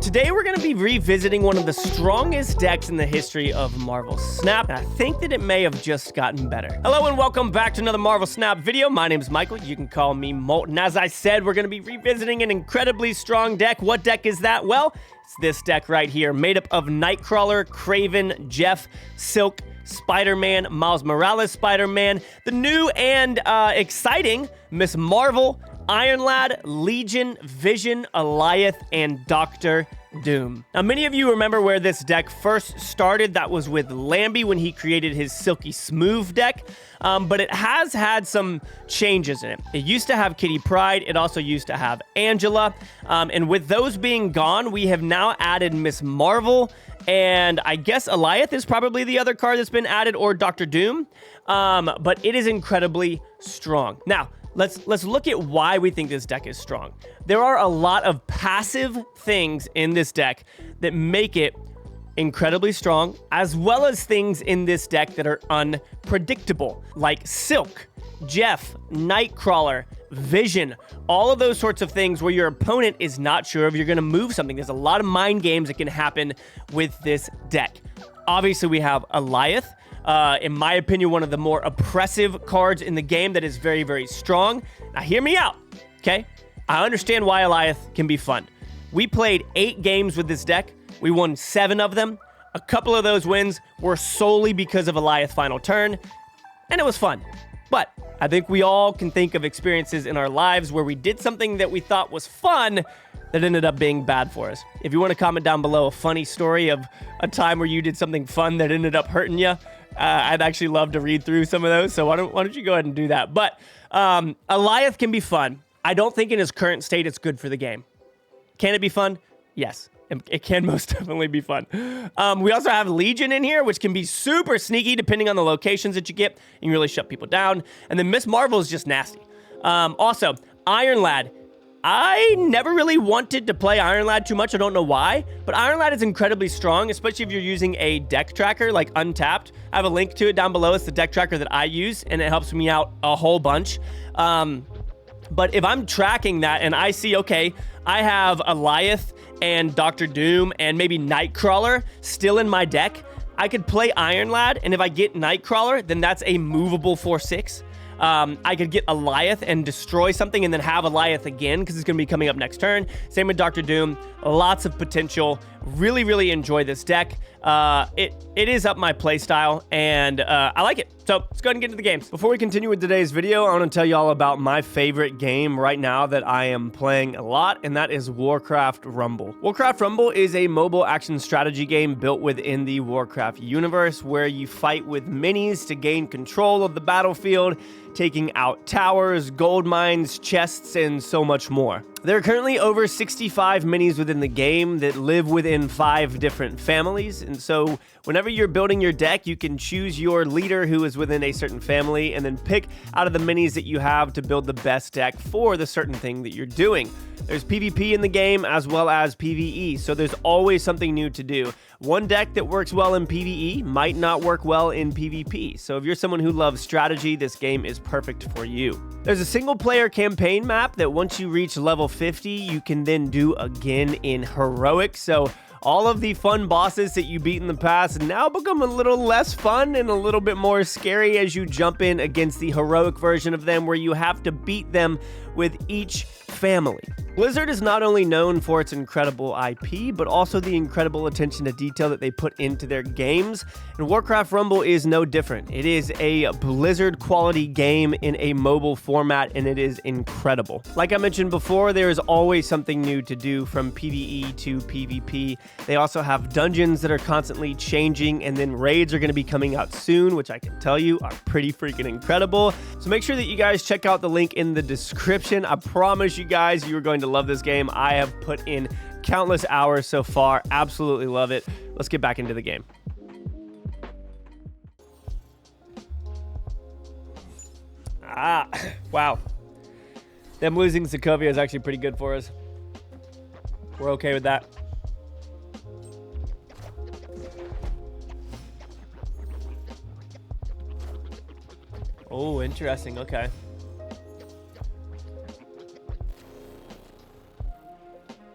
Today we're going to be revisiting one of the strongest decks in the history of Marvel Snap, and I think that it may have just gotten better. Hello and welcome back to another Marvel Snap video. My name is Michael. You can call me Molt, and as I said, we're going to be revisiting an incredibly strong deck. What deck is that? Well, it's this deck right here, made up of Nightcrawler, Kraven, Jeff, Silk, Spider-Man, Miles Morales Spider-Man, the new and exciting Miss Marvel, Iron Lad, Legion, Vision, Alioth, and Doctor Doom. Now, many of you remember where this deck first started. That was with Lambie when he created his Silky Smooth deck, but it has had some changes in it. It used to have Kitty Pryde. It also used to have Angela, and with those being gone, we have now added Miss Marvel, and I guess Alioth is probably the other card that's been added, or Doctor Doom, but it is incredibly strong. Now, Let's look at why we think this deck is strong. There are a lot of passive things in this deck that make it incredibly strong, as well as things in this deck that are unpredictable, like Silk, Jeff, Nightcrawler, Vision, all of those sorts of things where your opponent is not sure if you're going to move something. There's a lot of mind games that can happen with this deck. Obviously, we have Alioth. In my opinion, one of the more oppressive cards in the game that is very, very strong. Now, hear me out, okay? I understand why Alioth can be fun. We played 8 games with this deck. We won 7 of them. A couple of those wins were solely because of Alioth final turn, and it was fun. But I think we all can think of experiences in our lives where we did something that we thought was fun that ended up being bad for us. If you want to comment down below a funny story of a time where you did something fun that ended up hurting you, I'd actually love to read through some of those, so why don't you go ahead and do that. But Alioth can be fun. I don't think in his current state it's good for the game. Can it be fun? Yes, it can most definitely be fun. We also have Legion in here, which can be super sneaky depending on the locations that you get. You can really shut people down. And then Miss Marvel is just nasty. Also, Iron Lad. I never really wanted to play Iron Lad too much. I don't know why, but Iron Lad is incredibly strong, especially if you're using a deck tracker like Untapped. I have a link to it down below. It's the deck tracker that I use, and it helps me out a whole bunch. But if I'm tracking that and I see, okay, I have Alioth and Doctor Doom and maybe Nightcrawler still in my deck, I could play Iron Lad, and if I get Nightcrawler, then that's a movable 4/6. I could get Alioth and destroy something and then have Alioth again because it's going to be coming up next turn. Same with Doctor Doom. Lots of potential. Really, really enjoy this deck. It is up my playstyle, and I like it. So let's go ahead and get into the games. Before we continue with today's video, I want to tell you all about my favorite game right now that I am playing a lot, and that is Warcraft Rumble. Warcraft Rumble is a mobile action strategy game built within the Warcraft universe where you fight with minis to gain control of the battlefield, taking out towers, gold mines, chests, and so much more. There are currently over 65 minis within the game that live within 5 different families, and so whenever you're building your deck, you can choose your leader who is within a certain family and then pick out of the minis that you have to build the best deck for the certain thing that you're doing. There's PvP in the game as well as PvE, so there's always something new to do. One deck that works well in PvE might not work well in PvP, so if you're someone who loves strategy, this game is perfect for you. There's a single player campaign map that once you reach level 50, you can then do again in Heroic, so all of the fun bosses that you beat in the past now become a little less fun and a little bit more scary as you jump in against the Heroic version of them where you have to beat them with each family. Blizzard is not only known for its incredible IP, but also the incredible attention to detail that they put into their games, and Warcraft Rumble is no different. It is a Blizzard quality game in a mobile format, and it is incredible. Like I mentioned before, there is always something new to do from PvE to PvP. They also have dungeons that are constantly changing, and then raids are going to be coming out soon, which I can tell you are pretty freaking incredible. So make sure that you guys check out the link in the description. I promise you guys you are going to love this game. I have put in countless hours so far. Absolutely love it. Let's get back into the game. Wow. Them losing Sokovia is actually pretty good for us. We're okay with that. Oh, interesting. Okay.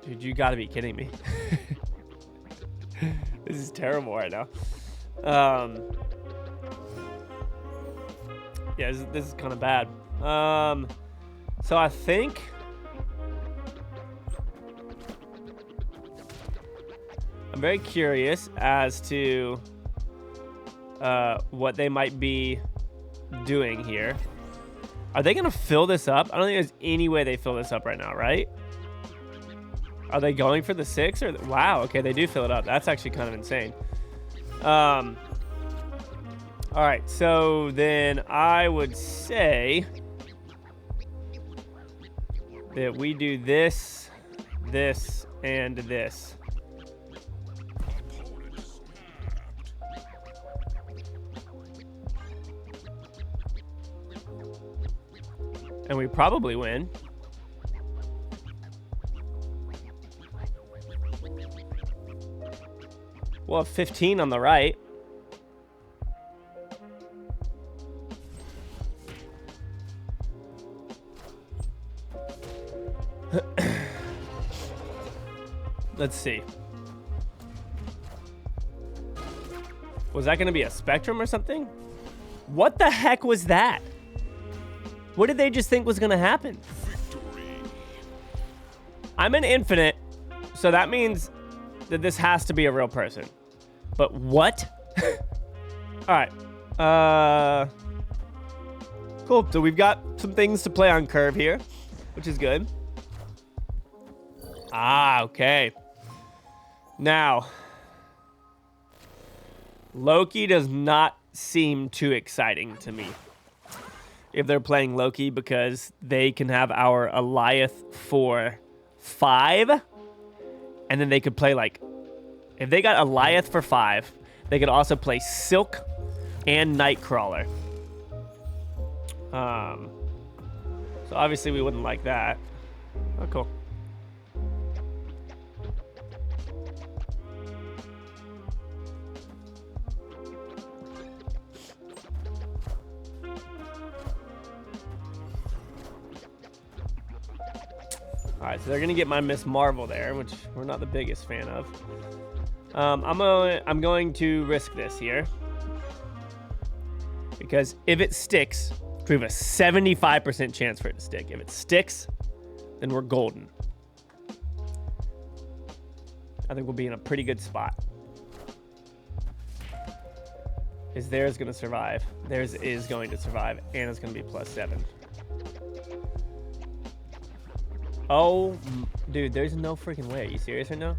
Dude, you gotta be kidding me. This is terrible right now. Yeah, this is kind of bad. So I think I'm very curious as to what they might be doing here. Are they gonna fill this up? I don't think there's any way they fill this up right now, right? Are they going for the 6 or wow? Okay, they do fill it up. That's actually kind of insane. All right, so then I would say that we do this, this, and this. And we probably win. We'll have 15 on the right. Let's see. Was that going to be a spectrum or something? What the heck was that? What did they just think was going to happen? I'm an infinite, so that means that this has to be a real person. But what? All right. Cool. So we've got some things to play on curve here, which is good. Ah, okay. Now, Loki does not seem too exciting to me. If they're playing Loki, because they can have our Alioth for 5, and then they could play like, if they got Alioth for 5, they could also play Silk and Nightcrawler. So obviously we wouldn't like that. Oh, cool. All right, so they're gonna get my Miss Marvel there, which we're not the biggest fan of. I'm going to risk this here because if it sticks, we have a 75% chance for it to stick. If it sticks, then we're golden. I think we'll be in a pretty good spot. Is theirs gonna survive? Theirs is going to survive, and it's gonna be +7. Oh, dude, there's no freaking way. Are you serious right now?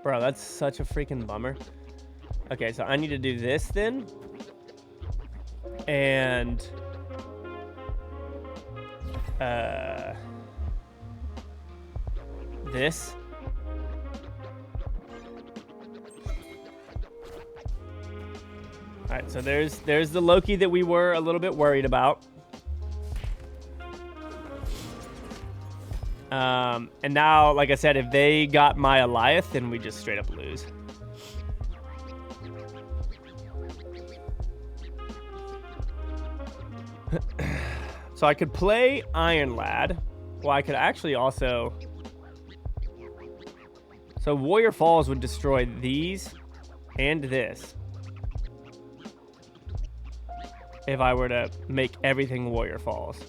Bro, that's such a freaking bummer. Okay, so I need to do this then. And... this. All right, so there's the Loki that we were a little bit worried about. And now, like I said, if they got my Alioth, then we just straight up lose. So I could play Iron Lad. Well, I could actually also... So Warrior Falls would destroy these and this. If I were to make everything Warrior Falls.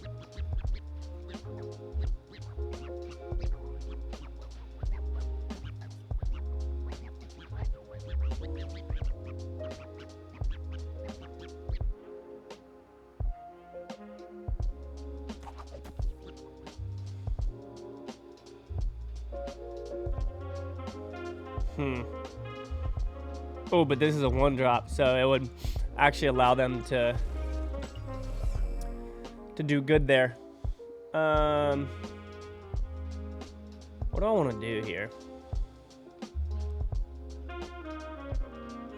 Oh, but this is a 1-drop, so it would actually allow them to do good there. What do I want to do here? I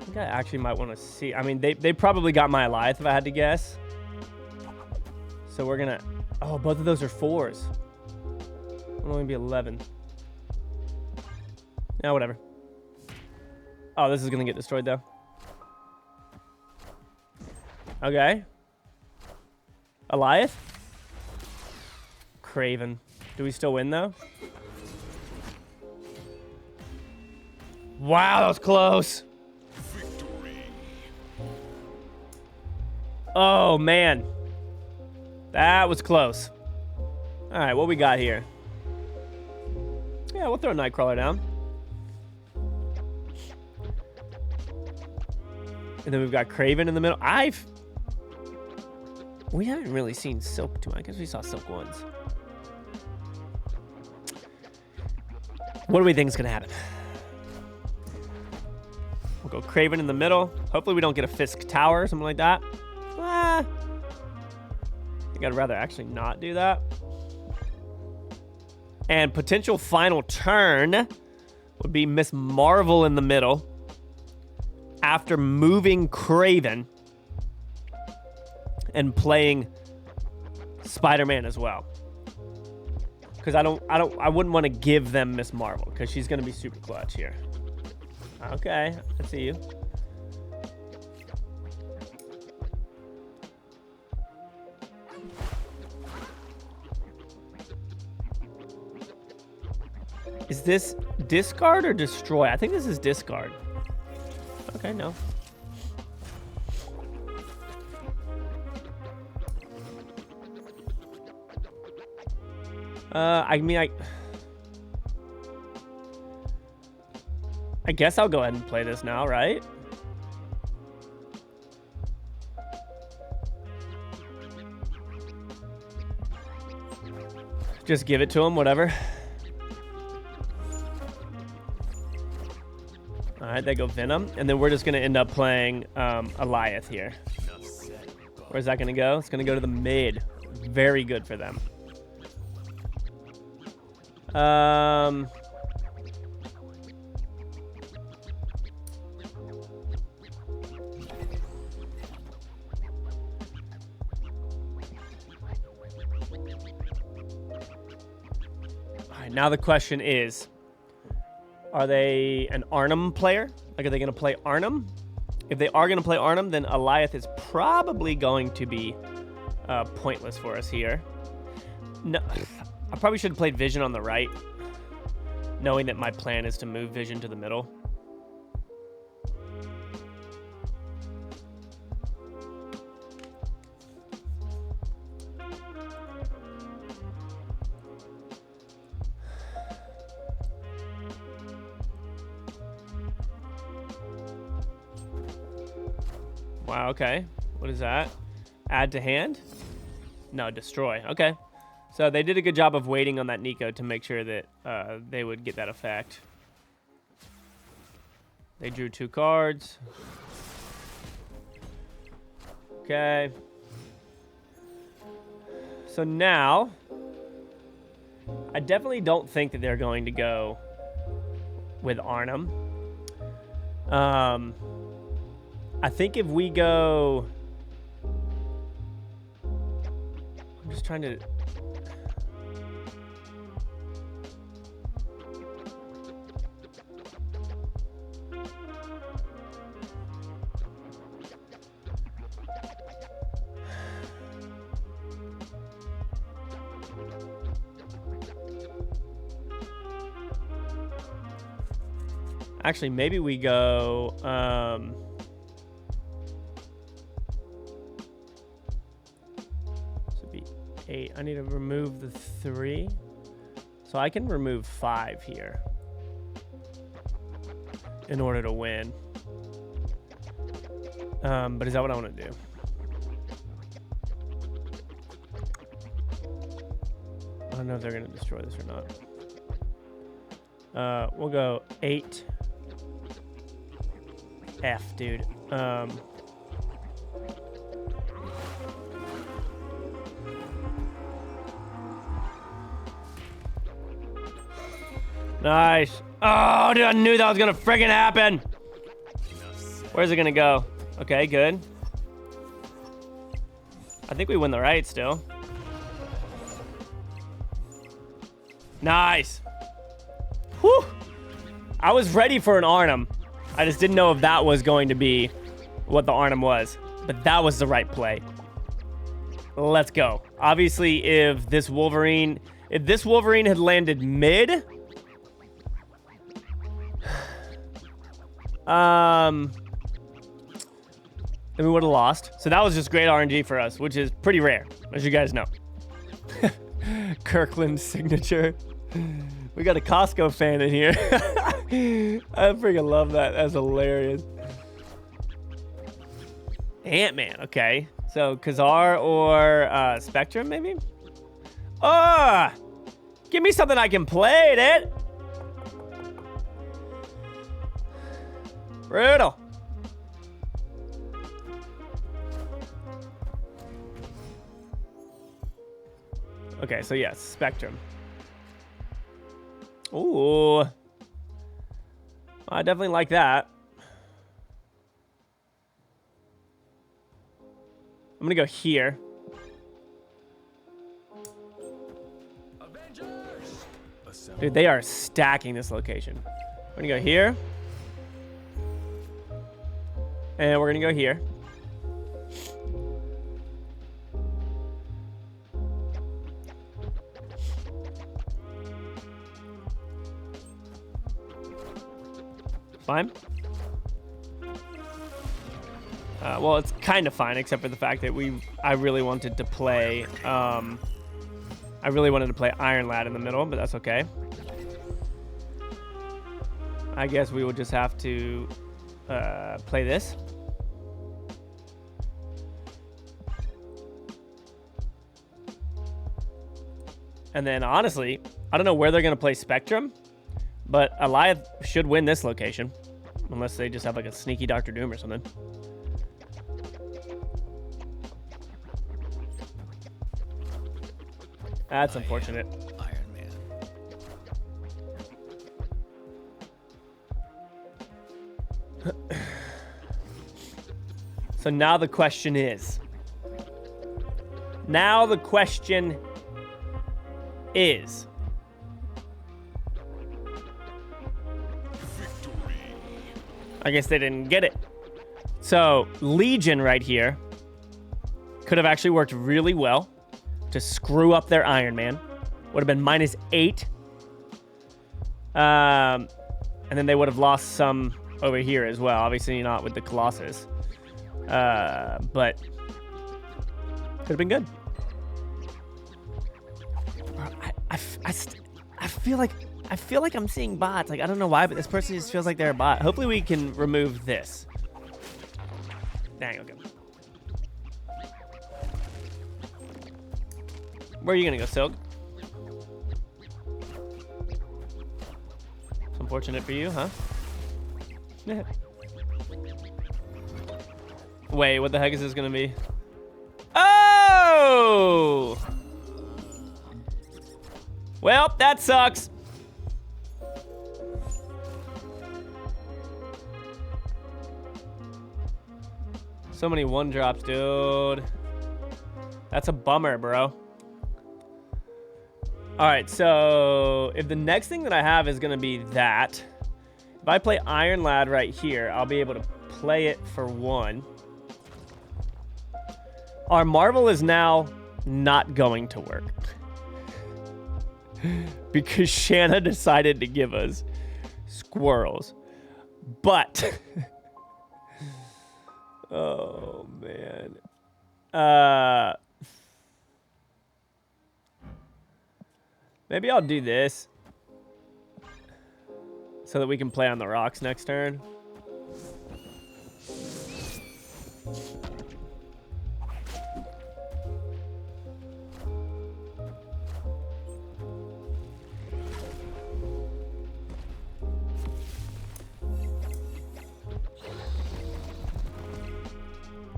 think I actually might want to see. I mean, they probably got my Alioth if I had to guess. So we're gonna... Oh, both of those are 4s. It'll only be 11. Yeah, whatever. Oh, this is gonna get destroyed though. Okay. Alioth? Craven. Do we still win, though? Wow, that was close. Victory. Oh, man. That was close. All right, what we got here? Yeah, we'll throw a Nightcrawler down. And then we've got Craven in the middle. We haven't really seen Silk too much. I guess we saw Silk once. What do we think is going to happen? We'll go Craven in the middle. Hopefully we don't get a Fisk Tower or something like that. I think I'd rather actually not do that. And potential final turn would be Miss Marvel in the middle after moving Craven and playing Spider-Man as well. Because I wouldn't want to give them Miss Marvel because she's going to be super clutch here. Okay, I see you. Is this discard or destroy? I think this is discard. Okay, no. I mean, I guess I'll go ahead and play this now, right? Just give it to him, whatever. All right, they go Venom. And then we're just going to end up playing Alioth here. Where's that going to go? It's going to go to the mid. Very good for them. All right, now the question is, are they an Arnhem player? Like, are they going to play Arnhem? If they are going to play Arnhem, then Alioth is probably going to be pointless for us here. No, I probably should have played Vision on the right, knowing that my plan is to move Vision to the middle. Wow, okay. What is that? Add to hand? No, destroy. Okay. So they did a good job of waiting on that Nico to make sure that they would get that effect. They drew 2 cards. Okay. So now, I definitely don't think that they're going to go with Arnhem. I think if we go... I'm just trying to... Actually, maybe we go... this would be 8. I need to remove the 3. So I can remove 5 here in order to win. But is that what I want to do? I don't know if they're going to destroy this or not. We'll go 8. F, dude. Nice. Oh, dude, I knew that was gonna friggin' happen. Where's it gonna go? Okay, good. I think we win the right still. Nice. Whew. I was ready for an Arnhem. I just didn't know if that was going to be what the Arnhem was. But that was the right play. Let's go. Obviously, if this Wolverine had landed mid, then we would have lost. So that was just great RNG for us, which is pretty rare, as you guys know. Kirkland's signature. We got a Costco fan in here. I freaking love that. That's hilarious. Ant-Man, okay. So Khazar or Spectrum, maybe? Give me something I can play, it. Brutal. Okay, so yes, Spectrum. Ooh. I definitely like that. I'm gonna go here. Dude, they are stacking this location. We're gonna go here. And we're gonna go here. Fine. Well, it's kind of fine, except for the fact that I really wanted to play, Iron Lad in the middle, but that's okay. I guess we will just have to play this. And then, honestly, I don't know where they're going to play Spectrum, but Alioth should win this location, unless they just have like a sneaky Dr. Doom or something. That's unfortunate. Iron Man. So now the question is. I guess they didn't get it. So Legion right here could have actually worked really well to screw up their Iron Man. Would have been -8. And then they would have lost some over here as well. Obviously not with the Colossus. But could have been good. I feel like I'm seeing bots. Like, I don't know why, but this person just feels like they're a bot. Hopefully we can remove this. Dang, okay. Where are you gonna go, Silk? It's unfortunate for you, huh? Wait, what the heck is this gonna be? Oh! Well, that sucks. So many one drops, dude. That's a bummer, bro. All right, so if the next thing that I have is gonna be that, if I play Iron Lad right here, I'll be able to play it for 1. Our Marvel is now not going to work. Because Shanna decided to give us squirrels. But oh man. Maybe I'll do this so that we can play on the rocks next turn.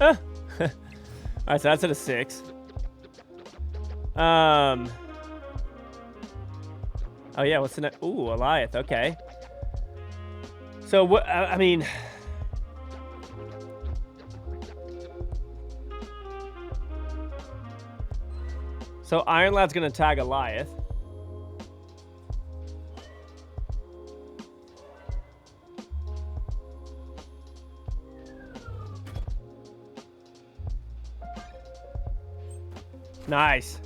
All right, so that's at a 6. Oh yeah, what's the next? Ooh, Alioth. Okay. So what? I mean, so Iron Lad's gonna tag Alioth. Nice.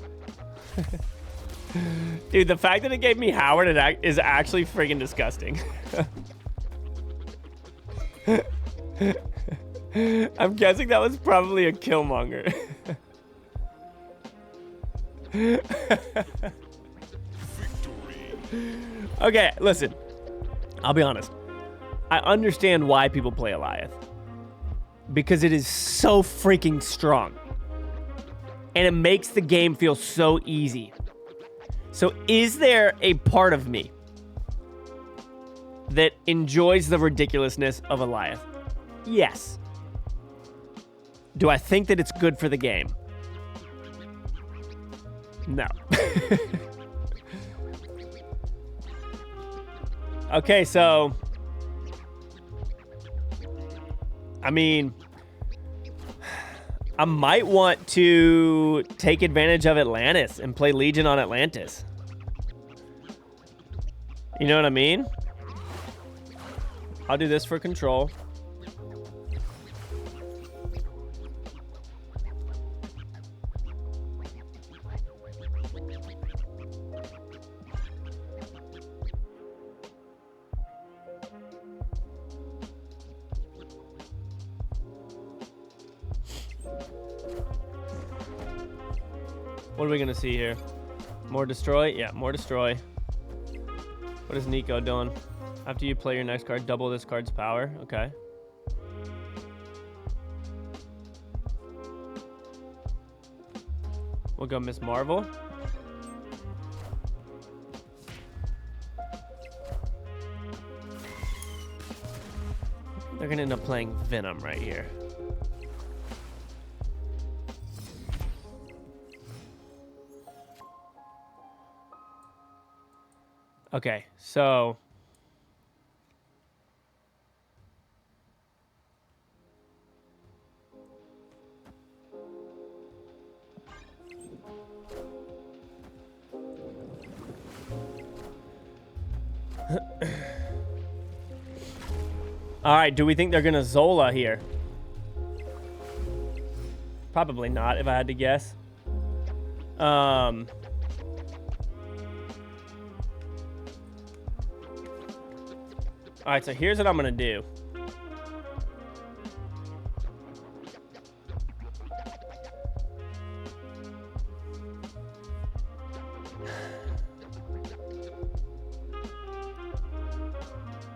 Dude, the fact that it gave me Howard is actually friggin' disgusting. I'm guessing that was probably a Killmonger. Okay, listen. I'll be honest. I understand why people play Eliath. Because it is so freaking strong. And it makes the game feel so easy. So is there a part of me that enjoys the ridiculousness of Eliath? Yes. Do I think that it's good for the game? No. Okay, so I mean, I might want to take advantage of Atlantis and play Legion on Atlantis. You know what I mean? I'll do this for control. What are we gonna see here? More destroy? Yeah, more destroy. What is Nico doing? After you play your next card, double this card's power. Okay. We'll go Miss Marvel. They're gonna end up playing Venom right here. Okay, so all right, do we think they're gonna Zola here? Probably not, if I had to guess. All right, so here's what I'm gonna do.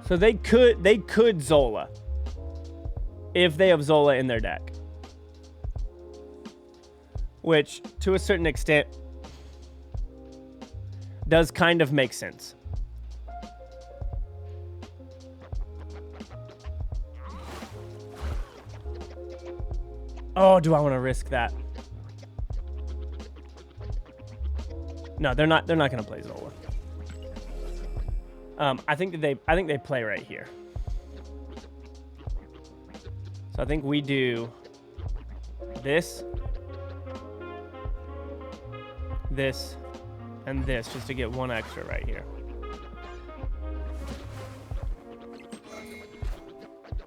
So they could Zola if they have Zola in their deck, which to a certain extent does kind of make sense. Oh, do I want to risk that? No, they're not going to play Zola. I think they play right here. So I think we do this, this, and this just to get one extra right here.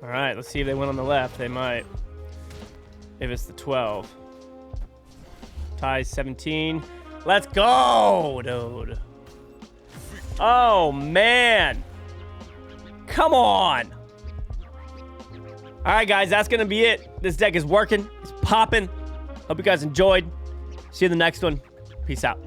All right, let's see if they win on the left. They might. If it's the 12. Ties 17. Let's go, dude. Oh, man. Come on. All right, guys, that's going to be it. This deck is working. It's popping. Hope you guys enjoyed. See you in the next one. Peace out.